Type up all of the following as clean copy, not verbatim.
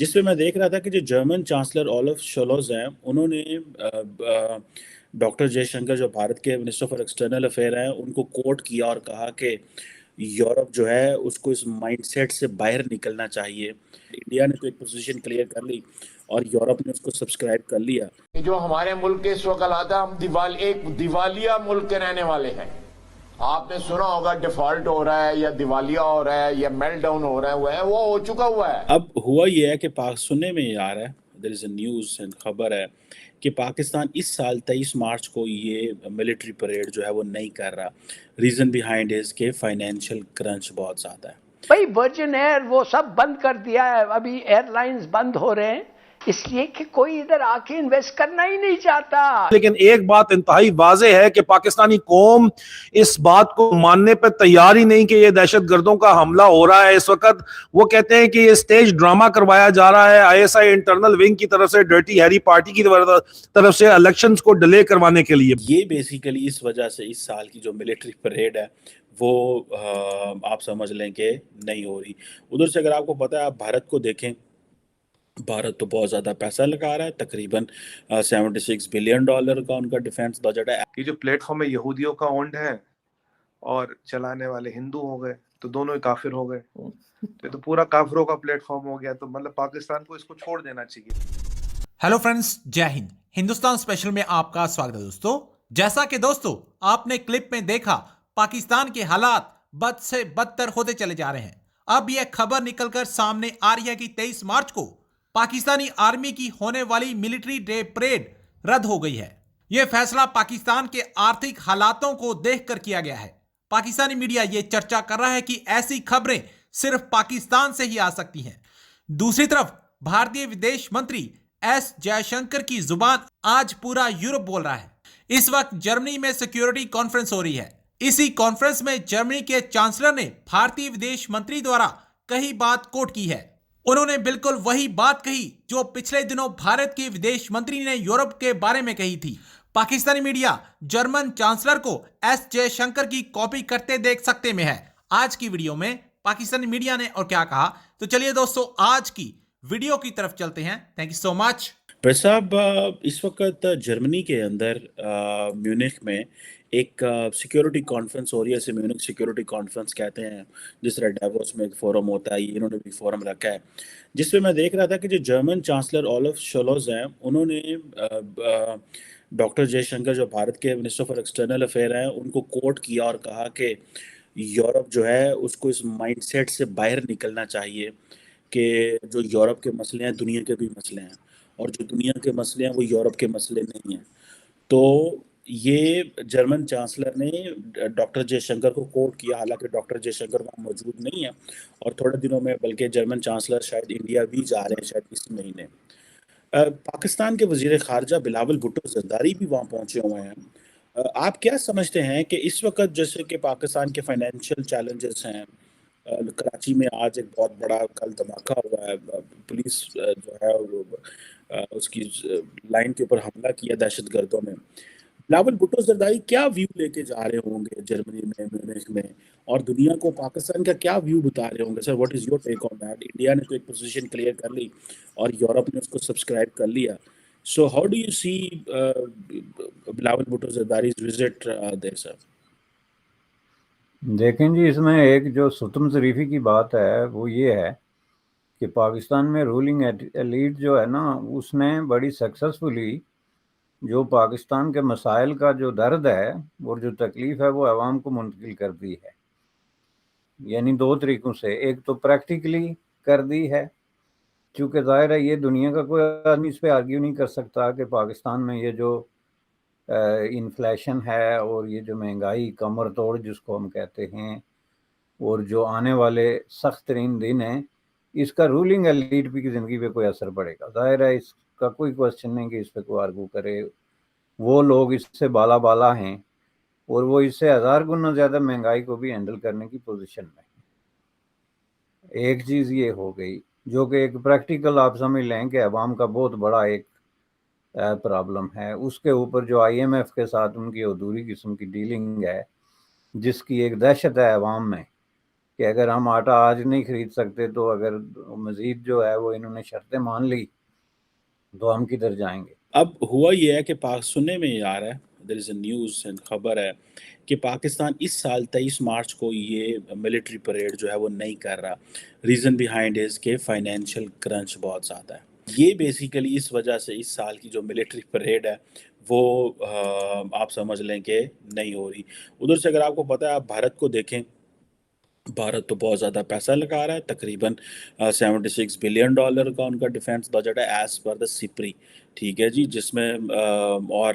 جس پہ میں دیکھ رہا تھا کہ جو جرمن چانسلر اولف شولوز ہیں انہوں نے ڈاکٹر جے شنکر جو بھارت کے منسٹر فار ایکسٹرنل افیئر ہیں ان کو کوٹ کیا اور کہا کہ یورپ جو ہے اس کو اس مائنڈ سیٹ سے باہر نکلنا چاہیے. انڈیا نے تو ایک پوزیشن کلیئر کر لی اور یورپ نے اس کو سبسکرائب کر لیا. جو ہمارے ملک کے اس وقت حالات ہے، ہم ایک دیوالیہ ملک کے رہنے والے ہیں. آپ نے سنا ہوگا ڈیفالٹ ہو رہا ہے یا دیوالیہ ہو رہا ہے یا میلٹ ڈاؤن ہو رہا ہے، وہ ہو چکا ہوا ہے. اب ہوا یہ ہے کہ سننے میں یہ آ رہا ہے، دیر از اے نیوز خبر ہے کہ پاکستان اس سال 23 مارچ کو یہ ملٹری پریڈ جو ہے وہ نہیں کر رہا. ریزن بیہائنڈ از کہ فائنینشیل کرنچ بہت زیادہ ہے. بھائی ورجن ایئر وہ سب بند کر دیا ہے، ابھی ایئر لائنز بند ہو رہے ہیں اس لیے کہ کوئی ادھر آ کے انویسٹ کرنا ہی نہیں چاہتا. لیکن ایک بات انتہائی واضح ہے کہ پاکستانی قوم اس بات کو ماننے پہ تیار ہی نہیں کہ یہ دہشت گردوں کا حملہ ہو رہا ہے. اس وقت وہ کہتے ہیں کہ یہ سٹیج ڈرامہ کروایا جا رہا ہے I S I internal wing کی طرف سے، ڈرٹی ہیری پارٹی کی طرف سے الیکشنز کو ڈیلے کروانے کے لیے. یہ بیسیکلی اس وجہ سے اس سال کی جو ملٹری پریڈ ہے وہ آپ سمجھ لیں کہ نہیں ہو رہی. ادھر سے اگر آپ کو پتہ ہے، آپ بھارت کو دیکھیں، بھارت تو بہت زیادہ پیسہ لگا رہا ہے، تقریباً $76 بلین کا ان کا ڈیفینس بجٹ ہے. یہ جو پلیٹ فارم ہے یہودیوں کا اونڈ ہے اور چلانے والے ہندو ہو گئے تو دونوں ہی کافر ہو گئے. تو پورا کافروں کا پلیٹ فارم ہو گیا. تو مطلب پاکستان کو اس کو چھوڑ دینا چاہیے. ہیلو فرینڈز، جے ہند. ہندوستان اسپیشل میں آپ کا سواگت ہے دوستو. جیسا کہ دوستو آپ نے کلپ میں دیکھا، پاکستان کے حالات بد سے بدتر ہوتے چلے جا رہے ہیں. اب یہ خبر نکل کر سامنے آ رہی ہے کہ 23 مارچ کو پاکستانی آرمی کی ہونے والی ملٹری ڈے پریڈ رد ہو گئی ہے. یہ فیصلہ پاکستان کے آرتھک حالاتوں کو دیکھ کر کیا گیا ہے. پاکستانی میڈیا یہ چرچا کر رہا ہے کہ ایسی خبریں صرف پاکستان سے ہی آ سکتی ہیں. دوسری طرف بھارتی ودیش منتری ایس جے شنکر کی زبان آج پورا یورپ بول رہا ہے. اس وقت جرمنی میں سیکیورٹی کانفرنس ہو رہی ہے. اسی کانفرنس میں جرمنی کے چانسلر نے بھارتی ودیش منتری دوارا کہی بات کوٹ کی ہے. انہوں نے بالکل وہی بات کہی جو پچھلے دنوں بھارت کے ودیش منتری نے یورپ کے بارے میں کہی تھی. پاکستانی میڈیا جرمن چانسلر کو ایس جے شنکر کی کاپی کرتے دیکھ سکتے میں ہے. آج کی ویڈیو میں پاکستانی میڈیا نے اور کیا کہا، تو چلیے دوستو آج کی ویڈیو کی طرف چلتے ہیں. تھینک یو سو مچ. بھائی صاحب، اس وقت جرمنی کے اندر میونخ میں ایک سیکیورٹی کانفرنس ہو رہی ہے. اسے میونخ سیکیورٹی کانفرنس کہتے ہیں. جس طرح ڈیووس میں ایک فورم ہوتا ہے، انہوں نے بھی فورم رکھا ہے. جس پہ میں دیکھ رہا تھا کہ جو جرمن چانسلر اولف شولوز ہیں انہوں نے ڈاکٹر جے شنکر جو بھارت کے منسٹر فار ایکسٹرنل افیئر ہیں ان کو کوٹ کیا اور کہا کہ یورپ جو ہے اس کو اس مائنڈ سیٹ سے باہر نکلنا چاہیے کہ جو یورپ کے مسئلے ہیں دنیا کے بھی مسئلے ہیں، اور جو دنیا کے مسئلے ہیں وہ یورپ کے مسئلے نہیں ہیں. تو یہ جرمن چانسلر نے ڈاکٹر جے شنکر کو کوٹ کیا، حالانکہ ڈاکٹر جے شنکر وہاں موجود نہیں ہیں، اور تھوڑے دنوں میں بلکہ جرمن چانسلر شاید انڈیا بھی جا رہے ہیں، شاید اس مہینے. پاکستان کے وزیر خارجہ بلاول بھٹو زرداری بھی وہاں پہنچے ہوئے ہیں. آپ کیا سمجھتے ہیں کہ اس وقت جیسے کہ پاکستان کے فائنینشیل چیلنجز ہیں، کراچی میں آج ایک بہت بڑا کل دھماکہ ہوا ہے، پولیس جو ہے وہ اس کی لائن کے اوپر حملہ کیا دہشت گردوں نے. بلاول بھٹو زرداری کیا ویو لے کے جا رہے ہوں گے جرمنی میں، میونخ میں، اور دنیا کو پاکستان کا کیا ویو بتا رہے ہوں گے؟ Sir, what is your take on that? India نے تو ایک پوزیشن کلیئر کر لی اور یورپ نے اس کو سبسکرائب کر لیا. So how do you see Bilawal Bhutto Zardari's visit there, sir؟ دیکھیں جی، اس میں ایک جو ستم ظریفی کی بات ہے وہ یہ ہے کہ پاکستان میں رولنگ ایلیٹ جو ہے نا، اس نے بڑی سکسیسفلی جو پاکستان کے مسائل کا جو درد ہے اور جو تکلیف ہے وہ عوام کو منتقل کر دی ہے. یعنی دو طریقوں سے. ایک تو پریکٹیکلی کر دی ہے، چونکہ ظاہر ہے یہ دنیا کا کوئی آدمی اس پہ آرگیو نہیں کر سکتا کہ پاکستان میں یہ جو انفلیشن ہے اور یہ جو مہنگائی کمر توڑ جس کو ہم کہتے ہیں، اور جو آنے والے سخت ترین دن ہیں، اس کا رولنگ ایلیٹ کی زندگی پہ کوئی اثر پڑے گا. ظاہر ہے اس کا کوئی کوشچن نہیں کہ اس پہ کوئی آرگو کرے. وہ لوگ اس سے بالا ہیں اور وہ اس سے 1000 گنا زیادہ مہنگائی کو بھی ہینڈل کرنے کی پوزیشن میں. ایک چیز یہ ہو گئی جو کہ ایک پریکٹیکل آپ سمجھ لیں کہ عوام کا بہت بڑا ایک پرابلم ہے. اس کے اوپر جو آئی ایم ایف کے ساتھ ان کی ادھوری قسم کی ڈیلنگ ہے، جس کی ایک دہشت ہے عوام میں کہ اگر ہم آٹا آج نہیں خرید سکتے تو اگر مزید جو ہے وہ انہوں نے شرطیں مان لی تو ہم کدھر جائیں گے؟ اب ہوا یہ ہے کہ سننے میں یہ آ رہا ہے، دیر از اے نیوز خبر ہے کہ پاکستان اس سال 23 مارچ کو یہ ملٹری پریڈ جو ہے وہ نہیں کر رہا. ریزن بیہائنڈ از کہ فائنینشیل کرنچ بہت زیادہ ہے. یہ بیسیکلی اس وجہ سے اس سال کی جو ملٹری پریڈ ہے وہ آپ سمجھ لیں کہ نہیں ہو رہی. ادھر سے اگر آپ کو پتہ ہے، آپ بھارت کو دیکھیں، بھارت تو بہت زیادہ پیسہ لگا رہا ہے، تقریباً $76 بلین کا ان کا ڈیفینس بجٹ ہے ایز پر دا سپری. ٹھیک ہے جی، جس میں اور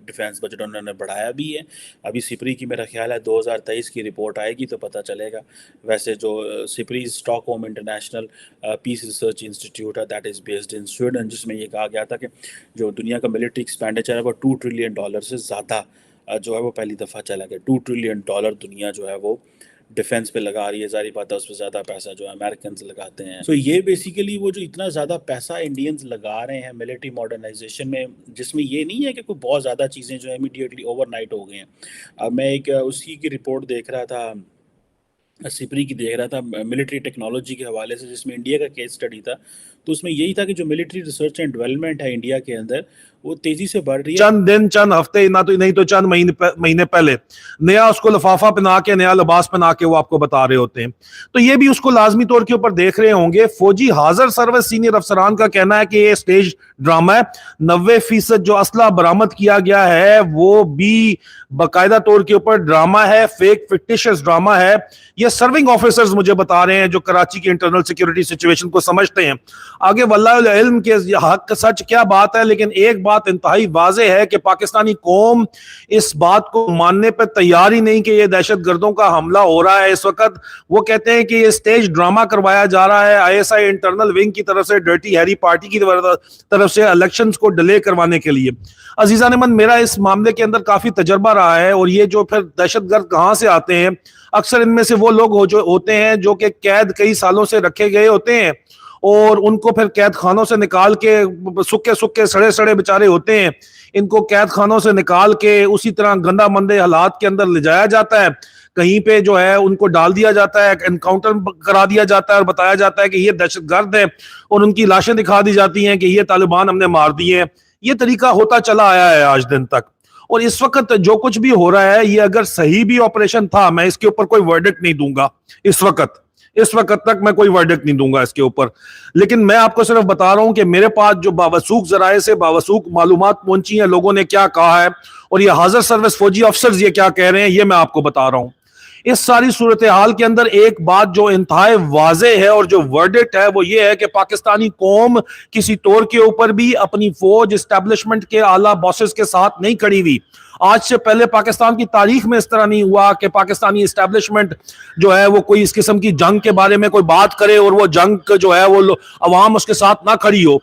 ڈیفینس بجٹ انہوں نے بڑھایا بھی ہے. ابھی سپری کی میرا خیال ہے 2023 کی رپورٹ آئے گی تو پتہ چلے گا. ویسے جو SIPRI Stockholm international peace research institute ہے، that is based in Sweden, جس میں یہ کہا گیا تھا کہ جو دنیا کا ملٹری ایکسپینڈیچر ہے وہ $2 ٹریلین سے زیادہ جو ہے وہ پہلی دفعہ چلا گیا. $2 ٹریلین دنیا جو ہے وہ ڈیفینس پہ لگا رہی ہے. ظاہری بات ہے اس پہ زیادہ پیسہ جو ہے امریکنز لگاتے ہیں. سو یہ بیسیکلی وہ جو اتنا زیادہ پیسہ انڈینز لگا رہے ہیں ملٹری ماڈرنائزیشن میں، جس میں یہ نہیں ہے کہ کوئی بہت زیادہ چیزیں جو ہے امیڈیٹلی اوور نائٹ ہو گئی ہیں. اب میں ایک اسی کی رپورٹ دیکھ رہا تھا، سپری کی دیکھ رہا تھا ملٹری ٹیکنالوجی کے حوالے سے، جس میں انڈیا کا کیس اسٹڈی تھا. تو اس میں یہی تھا کہ جو ملٹری ریسرچ اینڈ ڈیولپمنٹ ہے انڈیا کے اندر وہ تیزی سے بڑھ رہی ہے. چند دن، چند ہفتے، نہیں تو چند مہینے پہلے نیا اس کو لفافہ پہنا کے، نیا لباس پہنا کے وہ آپ کو بتا رہے ہوتے ہیں. تو یہ بھی اس کو لازمی طور کے اوپر دیکھ رہے ہوں گے. فوجی حاضر سروس سینئر افسران کا کہنا ہے کہ یہ سٹیج ڈرامہ ہے. 90% جو اسلحہ برآمد کیا گیا ہے وہ بھی باقاعدہ طور کے اوپر ڈرامہ ہے، فیک فکٹیشس ڈرامہ ہے. یہ سرونگ آفیسرز مجھے بتا رہے ہیں جو کراچی کی انٹرنل سیکیورٹی سچویشن کو سمجھتے ہیں. آگے واللہ العلم کے حق سچ کیا بات ہے، لیکن ایک بات انتہائی واضح ہے کہ پاکستانی قوم اس بات کو ماننے پہ تیار ہی نہیں کہ یہ دہشت گردوں کا حملہ ہو رہا ہے اس وقت. وہ کہتے ہیں کہ یہ سٹیج ڈرامہ کروایا جا رہا ہے ISI انٹرنل ونگ کی طرف سے، ڈرٹی ہیری پارٹی کی طرف سے الیکشنز کو ڈیلے کروانے کے لیے. عزیزان من، میرا اس معاملے کے اندر کافی تجربہ رہا ہے، اور یہ جو پھر دہشت گرد کہاں سے آتے ہیں، اکثر ان میں سے وہ لوگ ہوتے ہیں جو کہ قید کئی سالوں سے رکھے گئے ہوتے ہیں، اور ان کو پھر قید خانوں سے نکال کے، سکے سڑے سڑے بیچارے ہوتے ہیں، ان کو قید خانوں سے نکال کے اسی طرح گندا مندے حالات کے اندر لے جایا جاتا ہے. کہیں پہ جو ہے ان کو ڈال دیا جاتا ہے، انکاؤنٹر کرا دیا جاتا ہے اور بتایا جاتا ہے کہ یہ دہشت گرد ہے، اور ان کی لاشیں دکھا دی جاتی ہیں کہ یہ طالبان ہم نے مار دیے ہیں. یہ طریقہ ہوتا چلا آیا ہے آج دن تک. اور اس وقت جو کچھ بھی ہو رہا ہے، یہ اگر صحیح بھی آپریشن تھا، میں اس کے اوپر کوئی ورڈکٹ نہیں دوں گا اس وقت تک میں کوئی ورڈکٹ نہیں دوں گا اس کے اوپر. لیکن میں آپ کو صرف بتا رہا ہوں کہ میرے پاس جو باوثوق ذرائع سے باوثوق معلومات پہنچی ہیں، لوگوں نے کیا کہا ہے، اور یہ حاضر سروس فوجی افسرز یہ کیا کہہ رہے ہیں، یہ میں آپ کو بتا رہا ہوں. اس ساری صورتحال کے اندر ایک بات جو انتہائی واضح ہے اور جو ورڈکٹ ہے وہ یہ ہے کہ پاکستانی قوم کسی طور کے اوپر بھی اپنی فوج اسٹیبلشمنٹ کے اعلیٰ باسز کے ساتھ نہیں کھڑی ہوئی. آج سے پہلے پاکستان کی تاریخ میں اس طرح نہیں ہوا کہ پاکستانی اسٹیبلشمنٹ جو ہے وہ کوئی اس قسم کی جنگ کے بارے میں کوئی بات کرے اور وہ جنگ جو ہے وہ عوام اس کے ساتھ نہ کھڑی ہو.